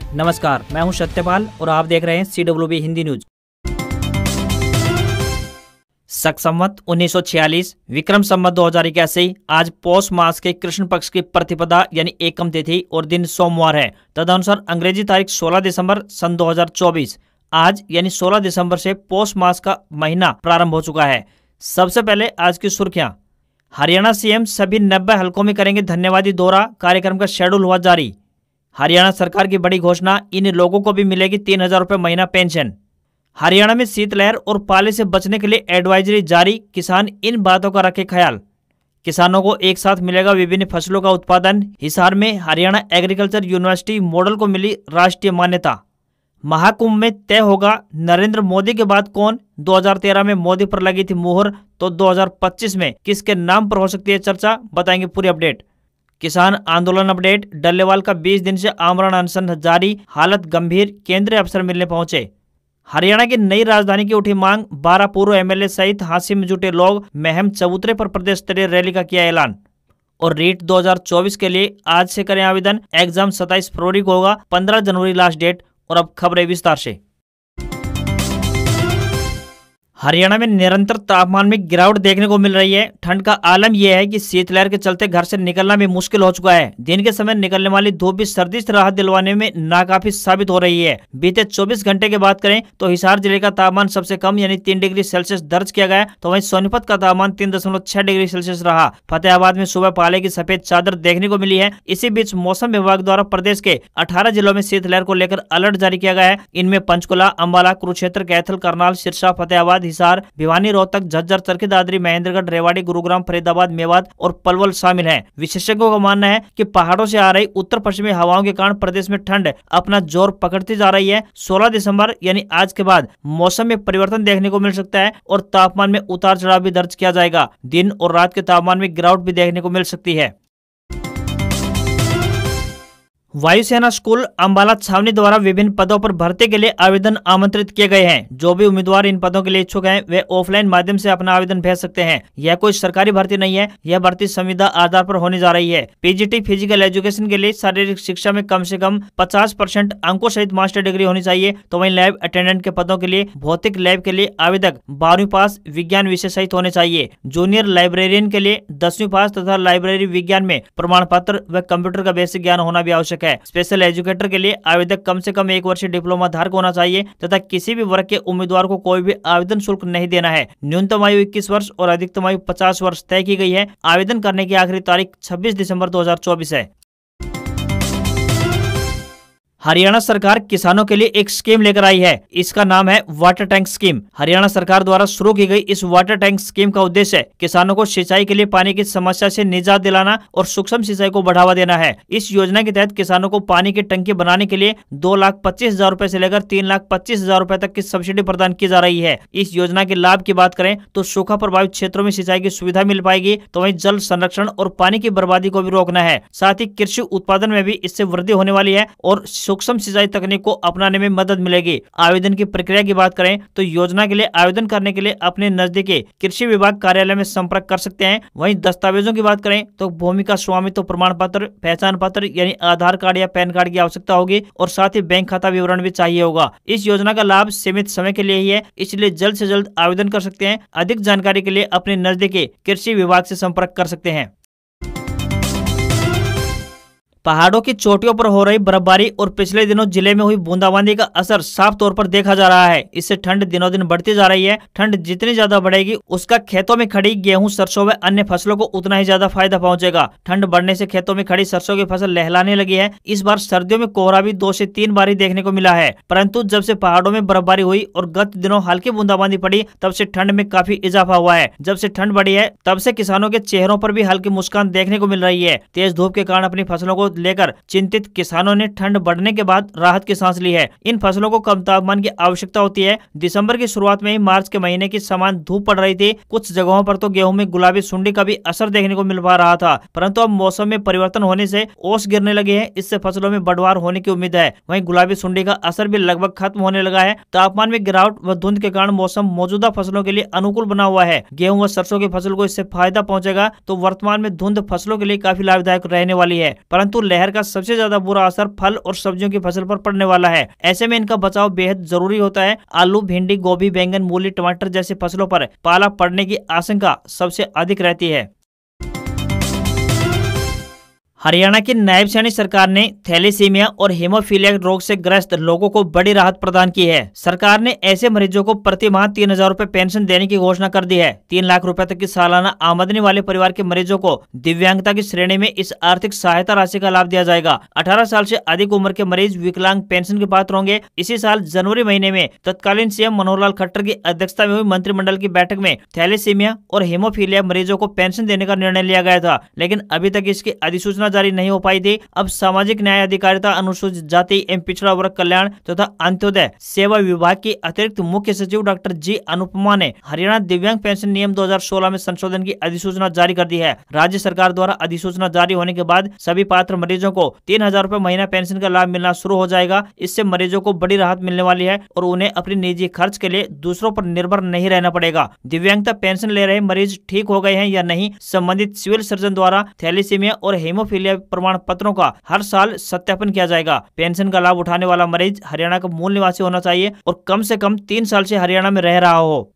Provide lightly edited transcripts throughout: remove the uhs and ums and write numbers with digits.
नमस्कार, मैं हूं सत्यपाल और आप देख रहे हैं CWB हिंदी न्यूज। शक संवत 1946 विक्रम संवत 2081 आज पौष मास के कृष्ण पक्ष की प्रतिपदा यानी एकम तिथि और दिन सोमवार है। तदनुसार अंग्रेजी तारीख 16 दिसंबर सन 2024 आज यानी 16 दिसंबर से पौष मास का महीना प्रारंभ हो चुका है। सबसे पहले आज की सुर्खियां। हरियाणा सीएम सभी 90 हलकों में करेंगे धन्यवादी दौरा, कार्यक्रम का शेड्यूल हुआ जारी। हरियाणा सरकार की बड़ी घोषणा, इन लोगों को भी मिलेगी 3000 रुपये महीना पेंशन। हरियाणा में शीतलहर और पाले से बचने के लिए एडवाइजरी जारी, किसान इन बातों का रखे ख्याल। किसानों को एक साथ मिलेगा विभिन्न फसलों का उत्पादन। हिसार में हरियाणा एग्रीकल्चर यूनिवर्सिटी मॉडल को मिली राष्ट्रीय मान्यता। महाकुंभ में तय होगा नरेंद्र मोदी के बाद कौन। 2013 में मोदी पर लगी थी मुहर, तो 2025 में किसके नाम पर हो सकती है चर्चा, बताएंगे पूरी अपडेट। किसान आंदोलन अपडेट, डल्लेवाल का 20 दिन से आमरण अनशन जारी, हालत गंभीर, केंद्रीय अफसर मिलने पहुंचे। हरियाणा की नई राजधानी की उठी मांग, 12 पूर्व एमएलए सहित हांसी में जुटे लोग, महम चबूतरे पर प्रदेश स्तरीय रैली का किया ऐलान। और रीट 2024 के लिए आज से करें आवेदन, एग्जाम 27 फरवरी को होगा, 15 जनवरी लास्ट डेट। और अब खबरें विस्तार से। हरियाणा में निरंतर तापमान में गिरावट देखने को मिल रही है। ठंड का आलम यह है कि शीतलहर के चलते घर से निकलना भी मुश्किल हो चुका है। दिन के समय निकलने वाली धूप भी सर्दी से राहत दिलवाने में नाकाफी साबित हो रही है। बीते 24 घंटे की बात करें तो हिसार जिले का तापमान सबसे कम यानी 3 डिग्री सेल्सियस दर्ज किया गया, तो वहीं सोनीपत का तापमान 3.6 डिग्री सेल्सियस रहा। फतेहाबाद में सुबह पाले की सफेद चादर देखने को मिली है। इसी बीच मौसम विभाग द्वारा प्रदेश के 18 जिलों में शीतलहर को लेकर अलर्ट जारी किया गया है। इनमें पंचकुला, अंबाला, कुरुक्षेत्र, कैथल, करनाल, सिरसा, फतेहाबाद, हिसार, भिवानी, रोहतक, झज्जर, चरखी दादरी, महेंद्रगढ़, रेवाड़ी, गुरुग्राम, फरीदाबाद, मेवात और पलवल शामिल हैं। विशेषज्ञों का मानना है कि पहाड़ों से आ रही उत्तर पश्चिमी हवाओं के कारण प्रदेश में ठंड अपना जोर पकड़ती जा रही है। 16 दिसंबर यानी आज के बाद मौसम में परिवर्तन देखने को मिल सकता है और तापमान में उतार चढ़ाव भी दर्ज किया जाएगा। दिन और रात के तापमान में गिरावट भी देखने को मिल सकती है। वायुसेना स्कूल अंबाला छावनी द्वारा विभिन्न पदों पर भर्ती के लिए आवेदन आमंत्रित किए गए हैं। जो भी उम्मीदवार इन पदों के लिए इच्छुक हैं वे ऑफलाइन माध्यम से अपना आवेदन भेज सकते हैं। यह कोई सरकारी भर्ती नहीं है, यह भर्ती संविदा आधार पर होने जा रही है। पीजीटी फिजिकल एजुकेशन के लिए शारीरिक शिक्षा में कम से कम 50% अंकों सहित मास्टर डिग्री होनी चाहिए। तो वहीं लैब अटेंडेंट के पदों के लिए भौतिक लैब के लिए आवेदक 12वीं पास विज्ञान विषय सहित होने चाहिए। जूनियर लाइब्रेरियन के लिए 10वीं पास तथा लाइब्रेरी विज्ञान में प्रमाण पत्र व कंप्यूटर का बेसिक ज्ञान होना भी आवश्यक है। स्पेशल एजुकेटर के लिए आवेदक कम से कम 1 वर्षीय डिप्लोमा धारक होना चाहिए तथा किसी भी वर्ग के उम्मीदवार को कोई भी आवेदन शुल्क नहीं देना है। न्यूनतम आयु 21 वर्ष और अधिकतम आयु 50 वर्ष तय की गई है। आवेदन करने की आखिरी तारीख 26 दिसंबर 2024 है। हरियाणा सरकार किसानों के लिए एक स्कीम लेकर आई है। इसका नाम है वाटर टैंक स्कीम। हरियाणा सरकार द्वारा शुरू की गई इस वाटर टैंक स्कीम का उद्देश्य किसानों को सिंचाई के लिए पानी की समस्या से निजात दिलाना और सूक्ष्म सिंचाई को बढ़ावा देना है। इस योजना के तहत किसानों को पानी की टंकी बनाने के लिए 2,25,000 रुपए से लेकर 3,25,000 रुपए तक की सब्सिडी प्रदान की जा रही है। इस योजना के लाभ की बात करें तो सूखा प्रभावित क्षेत्रों में सिंचाई की सुविधा मिल पाएगी, तो वहीं जल संरक्षण और पानी की बर्बादी को भी रोकना है। साथ ही कृषि उत्पादन में भी इससे वृद्धि होने वाली है और सूक्ष्म सिंचाई तकनीक को अपनाने में मदद मिलेगी। आवेदन की प्रक्रिया की बात करें तो योजना के लिए आवेदन करने के लिए अपने नजदीकी कृषि विभाग कार्यालय में संपर्क कर सकते हैं। वहीं दस्तावेजों की बात करें तो भूमि का स्वामित्व प्रमाण पत्र, पहचान पत्र यानी आधार कार्ड या पैन कार्ड की आवश्यकता होगी और साथ ही बैंक खाता विवरण भी चाहिए होगा। इस योजना का लाभ सीमित समय के लिए ही है, इसलिए जल्द से जल्द आवेदन कर सकते हैं। अधिक जानकारी के लिए अपने नजदीकी कृषि विभाग से संपर्क कर सकते हैं। पहाड़ों की चोटियों पर हो रही बर्फबारी और पिछले दिनों जिले में हुई बूंदाबांदी का असर साफ तौर पर देखा जा रहा है। इससे ठंड दिनों दिन बढ़ती जा रही है। ठंड जितनी ज्यादा बढ़ेगी उसका खेतों में खड़ी गेहूं, सरसों व अन्य फसलों को उतना ही ज्यादा फायदा पहुंचेगा। ठंड बढ़ने से खेतों में खड़ी सरसों की फसल लहलाने लगी है। इस बार सर्दियों में कोहरा भी 2 से 3 बार ही देखने को मिला है, परंतु जब से पहाड़ों में बर्फबारी हुई और गत दिनों हल्की बूंदाबांदी पड़ी तब से ठंड में काफी इजाफा हुआ है। जब से ठंड बढ़ी है तब से किसानों के चेहरों पर भी हल्की मुस्कान देखने को मिल रही है। तेज धूप के कारण अपनी फसलों को लेकर चिंतित किसानों ने ठंड बढ़ने के बाद राहत की सांस ली है। इन फसलों को कम तापमान की आवश्यकता होती है। दिसंबर की शुरुआत में ही मार्च के महीने की समान धूप पड़ रही थी। कुछ जगहों पर तो गेहूं में गुलाबी सुंडी का भी असर देखने को मिल पा रहा था, परंतु अब मौसम में परिवर्तन होने से ओस गिरने लगे हैं। इससे फसलों में बढ़वार होने की उम्मीद है। वहीं गुलाबी सुंडी का असर भी लगभग खत्म होने लगा है। तापमान में गिरावट व धुंध के कारण मौसम मौजूदा फसलों के लिए अनुकूल बना हुआ है। गेहूं व सरसों की फसल को इससे फायदा पहुंचेगा, तो वर्तमान में धुंध फसलों के लिए काफी लाभदायक रहने वाली है। परंतु परंतु लहर का सबसे ज्यादा बुरा असर फल और सब्जियों की फसल पर पड़ने वाला है। ऐसे में इनका बचाव बेहद जरूरी होता है। आलू, भिंडी, गोभी, बैंगन, मूली, टमाटर जैसी फसलों पर पाला पड़ने की आशंका सबसे अधिक रहती है। हरियाणा की नायब सैनी सरकार ने थैलेसीमिया और हेमोफीलिया रोग से ग्रस्त लोगों को बड़ी राहत प्रदान की है। सरकार ने ऐसे मरीजों को प्रति माह 3,000 रुपए पेंशन देने की घोषणा कर दी है। 3 लाख रुपए तक की सालाना आमदनी वाले परिवार के मरीजों को दिव्यांगता की श्रेणी में इस आर्थिक सहायता राशि का लाभ दिया जाएगा। 18 साल से अधिक उम्र के मरीज विकलांग पेंशन के पात्र होंगे। इसी साल जनवरी महीने में तत्कालीन सीएम मनोहर लाल खट्टर की अध्यक्षता में हुई मंत्रिमंडल की बैठक में थैलेसीमिया और हेमोफीलिया मरीजों को पेंशन देने का निर्णय लिया गया था, लेकिन अभी तक इसकी अधिसूचना जारी नहीं हो पाई थी। अब सामाजिक न्याय, अधिकारिता, अनुसूचित जाति एवं पिछड़ा वर्ग कल्याण तथा अंत्योदय सेवा विभाग की अतिरिक्त मुख्य सचिव डॉक्टर जी अनुपमा ने हरियाणा दिव्यांग पेंशन नियम 2016 में संशोधन की अधिसूचना जारी कर दी है। राज्य सरकार द्वारा अधिसूचना जारी होने के बाद सभी पात्र मरीजों को 3,000 रुपए महीना पेंशन का लाभ मिलना शुरू हो जाएगा। इससे मरीजों को बड़ी राहत मिलने वाली है और उन्हें अपनी निजी खर्च के लिए दूसरों पर निर्भर नहीं रहना पड़ेगा। दिव्यांगता पेंशन ले रहे मरीज ठीक हो गए हैं या नहीं, संबंधित सिविल सर्जन द्वारा थैलेसीमिया और हेमोफीलिया प्रमाण पत्रों का हर साल सत्यापन किया जाएगा। पेंशन का लाभ उठाने वाला मरीज हरियाणा का मूल निवासी होना चाहिए और कम से कम 3 साल से हरियाणा में रह रहा हो।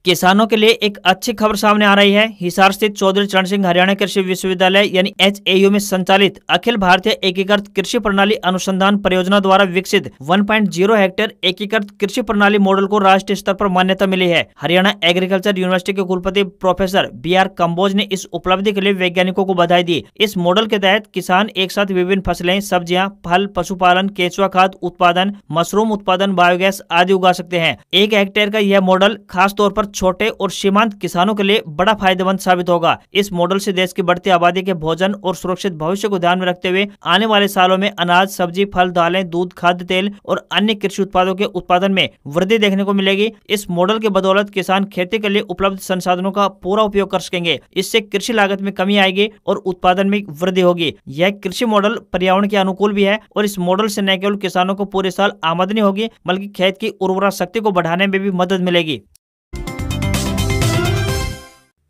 किसानों के लिए एक अच्छी खबर सामने आ रही है। हिसार स्थित चौधरी चरण सिंह हरियाणा कृषि विश्वविद्यालय यानी HAU में संचालित अखिल भारतीय एकीकृत कृषि प्रणाली अनुसंधान परियोजना द्वारा विकसित 1.0 हेक्टेयर एकीकृत कृषि प्रणाली मॉडल को राष्ट्रीय स्तर पर मान्यता मिली है। हरियाणा एग्रीकल्चर यूनिवर्सिटी के कुलपति प्रोफेसर BR कंबोज ने इस उपलब्धि के लिए वैज्ञानिकों को बधाई दी। इस मॉडल के तहत किसान एक साथ विभिन्न फसलें, सब्जियां, फल, पशुपालन, केंचुआ खाद उत्पादन, मशरूम उत्पादन, बायोगैस आदि उगा सकते हैं। 1 हेक्टेयर का यह मॉडल खास तौर पर छोटे और सीमांत किसानों के लिए बड़ा फायदेमंद साबित होगा। इस मॉडल से देश की बढ़ती आबादी के भोजन और सुरक्षित भविष्य को ध्यान में रखते हुए आने वाले सालों में अनाज, सब्जी, फल, दालें, दूध, खाद्य तेल और अन्य कृषि उत्पादों के उत्पादन में वृद्धि देखने को मिलेगी। इस मॉडल के बदौलत किसान खेती के लिए उपलब्ध संसाधनों का पूरा उपयोग कर सकेंगे। इससे कृषि लागत में कमी आएगी और उत्पादन में वृद्धि होगी। यह कृषि मॉडल पर्यावरण के अनुकूल भी है और इस मॉडल से न केवल किसानों को पूरे साल आमदनी होगी बल्कि खेत की उर्वरा शक्ति को बढ़ाने में भी मदद मिलेगी।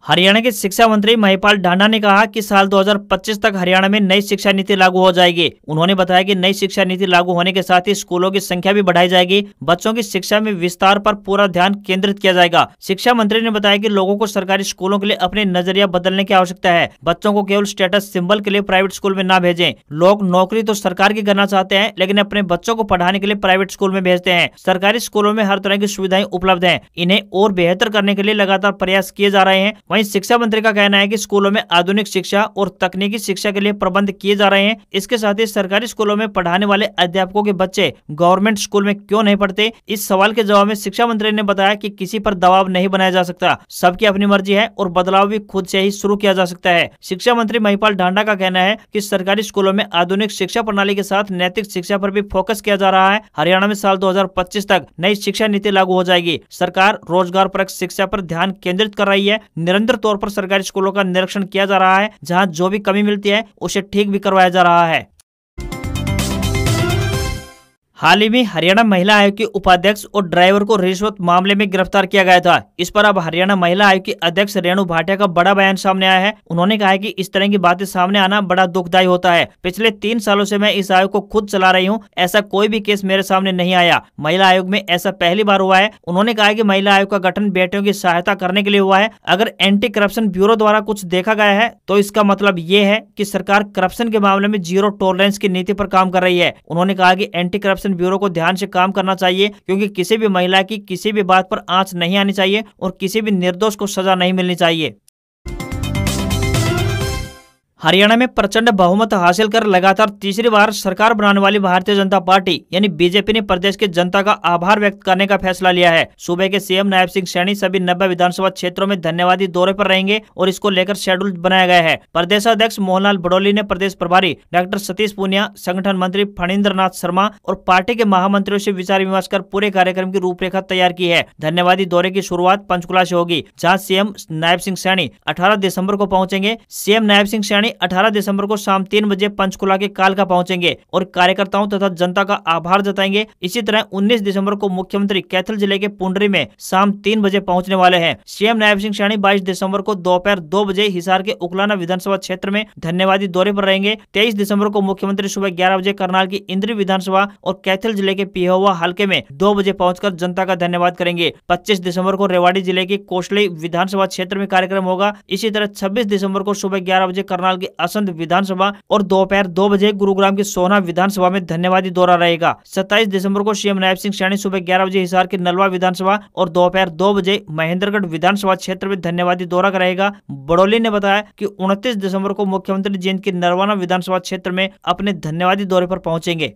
हरियाणा के शिक्षा मंत्री महिपाल ढांडा ने कहा कि साल 2025 तक हरियाणा में नई शिक्षा नीति लागू हो जाएगी। उन्होंने बताया कि नई शिक्षा नीति लागू होने के साथ ही स्कूलों की संख्या भी बढ़ाई जाएगी। बच्चों की शिक्षा में विस्तार पर पूरा ध्यान केंद्रित किया जाएगा। शिक्षा मंत्री ने बताया कि लोगों को सरकारी स्कूलों के लिए अपने नजरिया बदलने की आवश्यकता है। बच्चों को केवल स्टेटस सिंबल के लिए प्राइवेट स्कूल में न भेजें। लोग नौकरी तो सरकार की करना चाहते हैं, लेकिन अपने बच्चों को पढ़ाने के लिए प्राइवेट स्कूल में भेजते हैं। सरकारी स्कूलों में हर तरह की सुविधाएं उपलब्ध हैं। इन्हें और बेहतर करने के लिए लगातार प्रयास किए जा रहे हैं। वहीं शिक्षा मंत्री का कहना है कि स्कूलों में आधुनिक शिक्षा और तकनीकी शिक्षा के लिए प्रबंध किए जा रहे हैं। इसके साथ ही सरकारी स्कूलों में पढ़ाने वाले अध्यापकों के बच्चे गवर्नमेंट स्कूल में क्यों नहीं पढ़ते। इस सवाल के जवाब में शिक्षा मंत्री ने बताया कि किसी पर दबाव नहीं बनाया जा सकता, सबकी अपनी मर्जी है और बदलाव भी खुद से ही शुरू किया जा सकता है। शिक्षा मंत्री महिपाल ढांडा का कहना है कि सरकारी स्कूलों में आधुनिक शिक्षा प्रणाली के साथ नैतिक शिक्षा पर भी फोकस किया जा रहा है। हरियाणा में साल 2025 तक नई शिक्षा नीति लागू हो जाएगी। सरकार रोजगार परक शिक्षा पर ध्यान केंद्रित कर रही है। निरंतर तौर पर सरकारी स्कूलों का निरीक्षण किया जा रहा है। जहां जो भी कमी मिलती है उसे ठीक भी करवाया जा रहा है। हाल ही में हरियाणा महिला आयोग की उपाध्यक्ष और ड्राइवर को रिश्वत मामले में गिरफ्तार किया गया था। इस पर अब हरियाणा महिला आयोग की अध्यक्ष रेणु भाटिया का बड़ा बयान सामने आया है। उन्होंने कहा है कि इस तरह की बातें सामने आना बड़ा दुखदायी होता है। पिछले 3 सालों से मैं इस आयोग को खुद चला रही हूं, ऐसा कोई भी केस मेरे सामने नहीं आया। महिला आयोग में ऐसा पहली बार हुआ है। उन्होंने कहा कि महिला आयोग का गठन बेटियों की सहायता करने के लिए हुआ है। अगर एंटी करप्शन ब्यूरो द्वारा कुछ देखा गया है तो इसका मतलब ये है कि सरकार करप्शन के मामले में जीरो टॉलरेंस की नीति पर काम कर रही है। उन्होंने कहा कि एंटी करप्शन ब्यूरो को ध्यान से काम करना चाहिए, क्योंकि किसी भी महिला की किसी भी बात पर आंच नहीं आनी चाहिए और किसी भी निर्दोष को सजा नहीं मिलनी चाहिए। हरियाणा में प्रचंड बहुमत हासिल कर लगातार तीसरी बार सरकार बनाने वाली भारतीय जनता पार्टी यानी बीजेपी ने प्रदेश की जनता का आभार व्यक्त करने का फैसला लिया है। सूबे के सीएम नायब सिंह सैनी सभी 90 विधानसभा क्षेत्रों में धन्यवादी दौरे पर रहेंगे और इसको लेकर शेड्यूल बनाया गया है। प्रदेश अध्यक्ष मोहनलाल बडोली ने प्रदेश प्रभारी डॉक्टर सतीश पूनिया, संगठन मंत्री फणींद्र नाथ शर्मा और पार्टी के महामंत्रियों से विचार विमर्श कर पूरे कार्यक्रम की रूपरेखा तैयार की है। धन्यवादी दौरे की शुरुआत पंचकुला से होगी, जहाँ सीएम नायब सिंह सैनी 18 दिसंबर को पहुंचेंगे। सीएम नायब सिंह सैनी शाणी 18 दिसंबर को शाम 3 बजे पंचकुला के कालका पहुंचेंगे और कार्यकर्ताओं तथा जनता का आभार जताएंगे। इसी तरह 19 दिसंबर को मुख्यमंत्री कैथल जिले के पुंडरी में शाम 3 बजे पहुंचने वाले हैं। सीएम नायब सिंह शाणी 22 दिसंबर को दोपहर 2 बजे हिसार के उकलाना विधानसभा क्षेत्र में धन्यवादी दौरे पर रहेंगे। 23 दिसंबर को मुख्यमंत्री सुबह 11 बजे करनाल की इंद्री विधानसभा और कैथल जिले के पिहोवा हलके में 2 बजे पहुंचकर जनता का धन्यवाद करेंगे। 25 दिसंबर को रेवाड़ी जिले की कोसली विधानसभा क्षेत्र में कार्यक्रम होगा। इसी तरह 26 दिसंबर को सुबह 11 बजे करनाल की असंध विधानसभा और दोपहर 2 बजे गुरुग्राम की सोना विधानसभा में धन्यवादी दौरा रहेगा। 27 दिसंबर को सीएम नायब सिंह शाणी सुबह 11 बजे हिसार की नलवा विधानसभा और दोपहर 2 बजे महेंद्रगढ़ विधानसभा क्षेत्र में धन्यवादी दौरा कराएगा। बड़ौली ने बताया कि 29 दिसंबर को मुख्यमंत्री जींद की नरवाना विधानसभा क्षेत्र में अपने धन्यवादी दौरे पर पहुंचेंगे।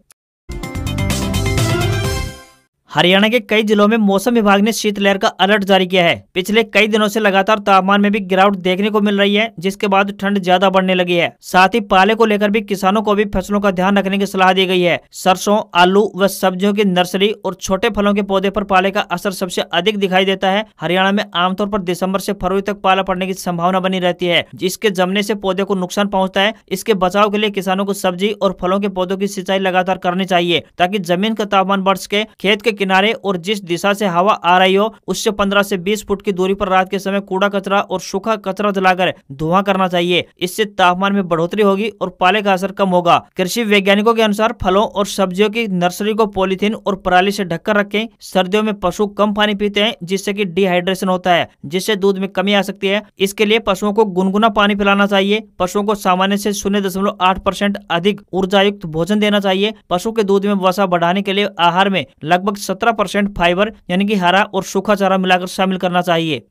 हरियाणा के कई जिलों में मौसम विभाग ने शीतलहर का अलर्ट जारी किया है। पिछले कई दिनों से लगातार तापमान में भी गिरावट देखने को मिल रही है, जिसके बाद ठंड ज्यादा बढ़ने लगी है। साथ ही पाले को लेकर भी किसानों को भी फसलों का ध्यान रखने की सलाह दी गई है। सरसों, आलू व सब्जियों की नर्सरी और छोटे फलों के पौधे पर पाले का असर सबसे अधिक दिखाई देता है। हरियाणा में आमतौर पर दिसंबर से फरवरी तक पाला पड़ने की संभावना बनी रहती है, जिसके जमने से पौधे को नुकसान पहुंचता है। इसके बचाव के लिए किसानों को सब्जी और फलों के पौधों की सिंचाई लगातार करनी चाहिए, ताकि जमीन का तापमान बढ़ सके। खेत के किनारे और जिस दिशा से हवा आ रही हो उससे 15 से 20 फुट की दूरी पर रात के समय कूड़ा कचरा और सूखा कचरा जलाकर धुआं करना चाहिए। इससे तापमान में बढ़ोतरी होगी और पाले का असर कम होगा। कृषि वैज्ञानिकों के अनुसार फलों और सब्जियों की नर्सरी को पॉलीथीन और पराली से ढककर रखें। सर्दियों में पशु कम पानी पीते हैं, जिससे कि डिहाइड्रेशन होता है, जिससे दूध में कमी आ सकती है। इसके लिए पशुओं को गुनगुना पानी पिलाना चाहिए। पशुओं को सामान्य से 0.8% अधिक ऊर्जायुक्त भोजन देना चाहिए। पशु के दूध में वसा बढ़ाने के लिए आहार में लगभग 17% फाइबर यानी कि हरा और सूखा चारा मिलाकर शामिल करना चाहिए।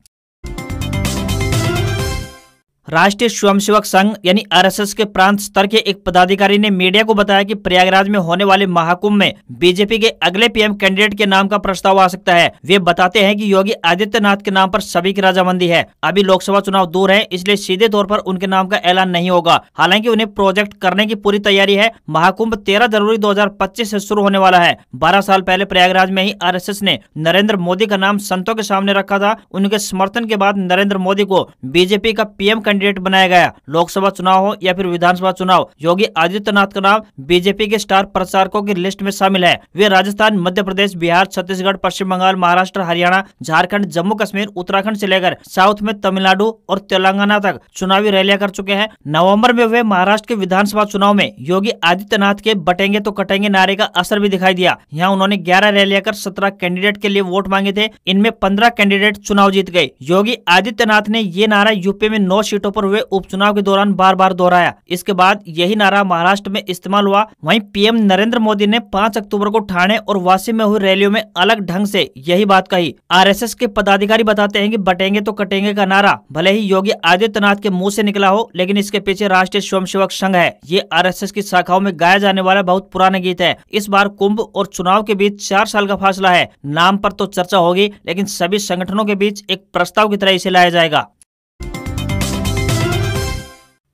राष्ट्रीय स्वयंसेवक संघ यानी आरएसएस के प्रांत स्तर के एक पदाधिकारी ने मीडिया को बताया कि प्रयागराज में होने वाले महाकुंभ में बीजेपी के अगले पीएम कैंडिडेट के नाम का प्रस्ताव आ सकता है। वे बताते हैं कि योगी आदित्यनाथ के नाम पर सभी की रजामंदी है। अभी लोकसभा चुनाव दूर है, इसलिए सीधे तौर पर उनके नाम का ऐलान नहीं होगा। हालांकि उन्हें प्रोजेक्ट करने की पूरी तैयारी है। महाकुंभ 13 जनवरी 2025 से शुरू होने वाला है। 12 साल पहले प्रयागराज में ही आरएसएस ने नरेंद्र मोदी का नाम संतों के सामने रखा था। उनके समर्थन के बाद नरेंद्र मोदी को बीजेपी का पीएम कैंडिडेट बनाया गया। लोकसभा चुनाव हो या फिर विधानसभा चुनाव, योगी आदित्यनाथ का नाम बीजेपी के स्टार प्रचारकों की लिस्ट में शामिल है। वे राजस्थान, मध्य प्रदेश, बिहार, छत्तीसगढ़, पश्चिम बंगाल, महाराष्ट्र, हरियाणा, झारखंड, जम्मू कश्मीर, उत्तराखंड से लेकर साउथ में तमिलनाडु और तेलंगाना तक चुनावी रैलियां कर चुके हैं। नवंबर में हुए महाराष्ट्र के विधानसभा चुनाव में योगी आदित्यनाथ के बटेंगे तो कटेंगे नारे का असर भी दिखाई दिया। यहाँ उन्होंने 11 रैलियां कर 17 कैंडिडेट के लिए वोट मांगे थे। इनमें 15 कैंडिडेट चुनाव जीत गए। योगी आदित्यनाथ ने ये नारा यूपी में 9 सीटों पर हुए उपचुनाव के दौरान बार बार दोहराया। इसके बाद यही नारा महाराष्ट्र में इस्तेमाल हुआ। वहीं पीएम नरेंद्र मोदी ने 5 अक्टूबर को ठाणे और वाशी में हुई रैलियों में अलग ढंग से यही बात कही। आरएसएस के पदाधिकारी बताते हैं कि बटेंगे तो कटेंगे का नारा भले ही योगी आदित्यनाथ के मुंह से निकला हो, लेकिन इसके पीछे राष्ट्रीय स्वयंसेवक संघ है। ये आरएसएस की शाखाओं में गाया जाने वाला बहुत पुराना गीत है। इस बार कुंभ और चुनाव के बीच 4 साल का फासला है। नाम पर तो चर्चा होगी, लेकिन सभी संगठनों के बीच एक प्रस्ताव की तरह इसे लाया जाएगा।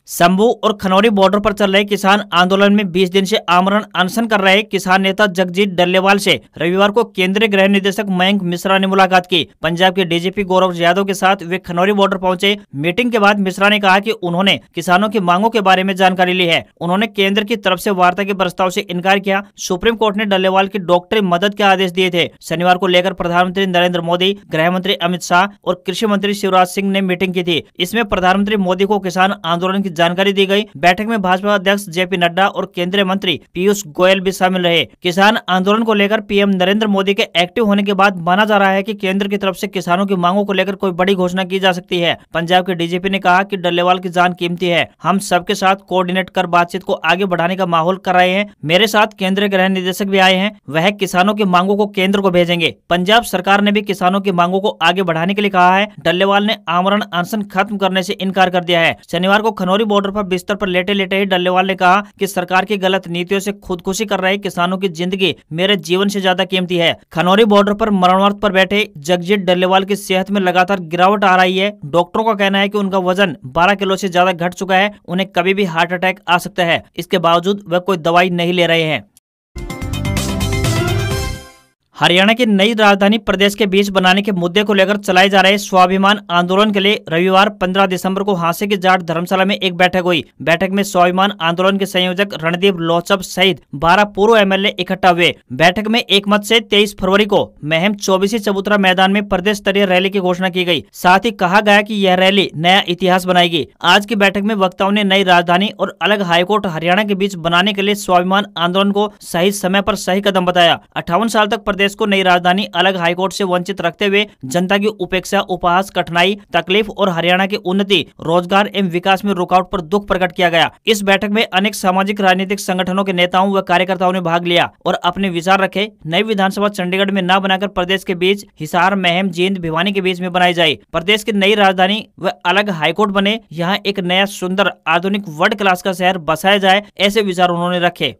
शंभू और खनौरी बॉर्डर पर चल रहे किसान आंदोलन में 20 दिन से आमरण अनशन कर रहे किसान नेता जगजीत डल्लेवाल से रविवार को केंद्रीय गृह निदेशक मयंक मिश्रा ने मुलाकात की। पंजाब के डीजीपी गौरव यादव के साथ वे खनौरी बॉर्डर पहुंचे। मीटिंग के बाद मिश्रा ने कहा कि उन्होंने किसानों की मांगों के बारे में जानकारी ली है। उन्होंने केंद्र की तरफ से वार्ता के प्रस्ताव से इनकार किया। सुप्रीम कोर्ट ने डल्लेवाल की डॉक्टरी मदद के आदेश दिए थे। शनिवार को लेकर प्रधानमंत्री नरेंद्र मोदी, गृह मंत्री अमित शाह और कृषि मंत्री शिवराज सिंह ने मीटिंग की थी। इसमें प्रधानमंत्री मोदी को किसान आंदोलन की जानकारी दी गई। बैठक में भाजपा अध्यक्ष जेपी नड्डा और केंद्रीय मंत्री पीयूष गोयल भी शामिल रहे। किसान आंदोलन को लेकर पीएम नरेंद्र मोदी के एक्टिव होने के बाद माना जा रहा है कि केंद्र की तरफ से किसानों की मांगों को लेकर कोई बड़ी घोषणा की जा सकती है। पंजाब के डीजीपी ने कहा कि डल्लेवाल की जान कीमती है। हम सबके साथ कोऑर्डिनेट कर बातचीत को आगे बढ़ाने का माहौल कर रहे हैं। मेरे साथ केंद्रीय गृह निदेशक भी आए हैं। वह किसानों की मांगों को केंद्र को भेजेंगे। पंजाब सरकार ने भी किसानों की मांगों को आगे बढ़ाने के लिए कहा है। डल्लेवाल ने आमरण अनशन खत्म करने से इनकार कर दिया है। शनिवार को खनौरी बॉर्डर पर बिस्तर पर लेटे लेटे ही डल्लेवाल ने कहा कि सरकार की गलत नीतियों से खुदकुशी कर रहे किसानों की जिंदगी मेरे जीवन से ज्यादा कीमती है। खनौरी बॉर्डर पर मरणोत्तर पर बैठे जगजीत डल्लेवाल की सेहत में लगातार गिरावट आ रही है। डॉक्टरों का कहना है कि उनका वजन 12 किलो से ज्यादा घट चुका है। उन्हें कभी भी हार्ट अटैक आ सकता है। इसके बावजूद वह कोई दवाई नहीं ले रहे हैं। हरियाणा की नई राजधानी प्रदेश के बीच बनाने के मुद्दे को लेकर चलाए जा रहे स्वाभिमान आंदोलन के लिए रविवार 15 दिसंबर को हांसी की जाट धर्मशाला में एक बैठक हुई। बैठक में स्वाभिमान आंदोलन के संयोजक रणदीप लोचब सहित 12 पूर्व एमएलए इकट्ठा हुए। बैठक में एक मत से 23 फरवरी को महम 24 चबूतरा मैदान में प्रदेश स्तरीय रैली की घोषणा की गई। साथ ही कहा गया कि यह रैली नया इतिहास बनाएगी। आज की बैठक में वक्ताओं ने नई राजधानी और अलग हाईकोर्ट हरियाणा के बीच बनाने के लिए स्वाभिमान आंदोलन को सही समय पर सही कदम बताया। 58 साल तक प्रदेश को नई राजधानी अलग हाईकोर्ट से वंचित रखते हुए जनता की उपेक्षा, उपहास, कठिनाई, तकलीफ और हरियाणा की उन्नति, रोजगार एवं विकास में रुकावट पर दुख प्रकट किया गया। इस बैठक में अनेक सामाजिक राजनीतिक संगठनों के नेताओं व कार्यकर्ताओं ने भाग लिया और अपने विचार रखे। नई विधानसभा चंडीगढ़ में न बनाकर प्रदेश के बीच हिसार, महम, जींद, भिवानी के बीच में बनाई जाए। प्रदेश की नई राजधानी व अलग हाईकोर्ट बने। यहाँ एक नया सुंदर आधुनिक वर्ल्ड क्लास का शहर बसाया जाए, ऐसे विचार उन्होंने रखे।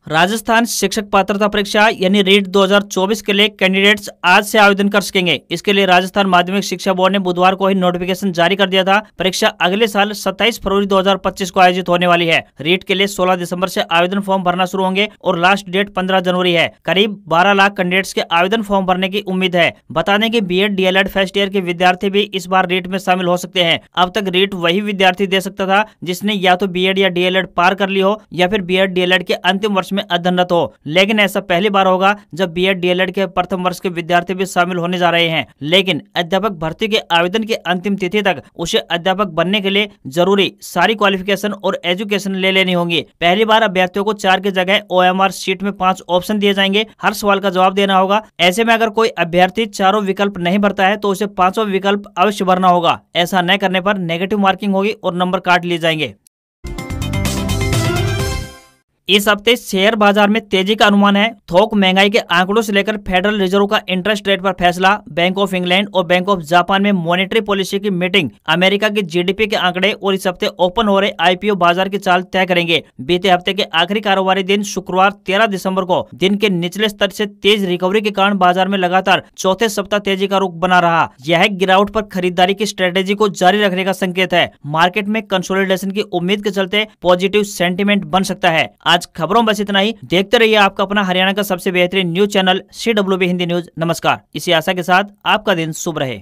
राजस्थान शिक्षक पात्रता परीक्षा यानी रीट 2024 के लिए कैंडिडेट्स आज से आवेदन कर सकेंगे। इसके लिए राजस्थान माध्यमिक शिक्षा बोर्ड ने बुधवार को ही नोटिफिकेशन जारी कर दिया था। परीक्षा अगले साल 27 फरवरी 2025 को आयोजित होने वाली है। रीट के लिए 16 दिसंबर से आवेदन फॉर्म भरना शुरू होंगे और लास्ट डेट 15 जनवरी है। करीब 12 लाख कैंडिडेट्स के आवेदन फॉर्म भरने की उम्मीद है। बता दें कि बीएड, डीएलएड फर्स्ट ईयर के विद्यार्थी भी इस बार रीट में शामिल हो सकते हैं। अब तक रीट वही विद्यार्थी दे सकता था जिसने या तो बीएड या डीएलएड पार कर ली हो या फिर बीएड, डीएलएड के अंतिम वर्ष में अध्ययनरत हो। लेकिन ऐसा पहली बार होगा जब बीएड, डीएलएड के प्रथम वर्ष के विद्यार्थी भी शामिल होने जा रहे हैं। लेकिन अध्यापक भर्ती के आवेदन की अंतिम तिथि तक उसे अध्यापक बनने के लिए जरूरी सारी क्वालिफिकेशन और एजुकेशन ले लेनी होंगी। पहली बार अभ्यर्थियों को 4 की जगह ओएमआर शीट में 5 ऑप्शन दिए जाएंगे। हर सवाल का जवाब देना होगा। ऐसे में अगर कोई अभ्यर्थी चारों विकल्प नहीं भरता है तो उसे 5वां विकल्प अवश्य भरना होगा। ऐसा न करने पर नेगेटिव मार्किंग होगी और नंबर काट लिए जाएंगे। इस हफ्ते शेयर बाजार में तेजी का अनुमान है। थोक महंगाई के आंकड़ों से लेकर फेडरल रिजर्व का इंटरेस्ट रेट पर फैसला, बैंक ऑफ इंग्लैंड और बैंक ऑफ जापान में मॉनेटरी पॉलिसी की मीटिंग, अमेरिका की जीडीपी के आंकड़े और इस हफ्ते ओपन हो रहे आईपीओ बाजार की चाल तय करेंगे। बीते हफ्ते के आखिरी कारोबारी दिन शुक्रवार 13 दिसंबर को दिन के निचले स्तर से तेज रिकवरी के कारण बाजार में लगातार चौथे सप्ताह तेजी का रुख बना रहा। यह गिरावट पर खरीदारी की स्ट्रेटेजी को जारी रखने का संकेत है। मार्केट में कंसोलिडेशन की उम्मीद के चलते पॉजिटिव सेंटीमेंट बन सकता है। आज खबरों बस इतना ही। देखते रहिए आपका अपना हरियाणा का सबसे बेहतरीन news channel CWB Hindi news. नमस्कार। इसी आशा के साथ आपका दिन शुभ रहे।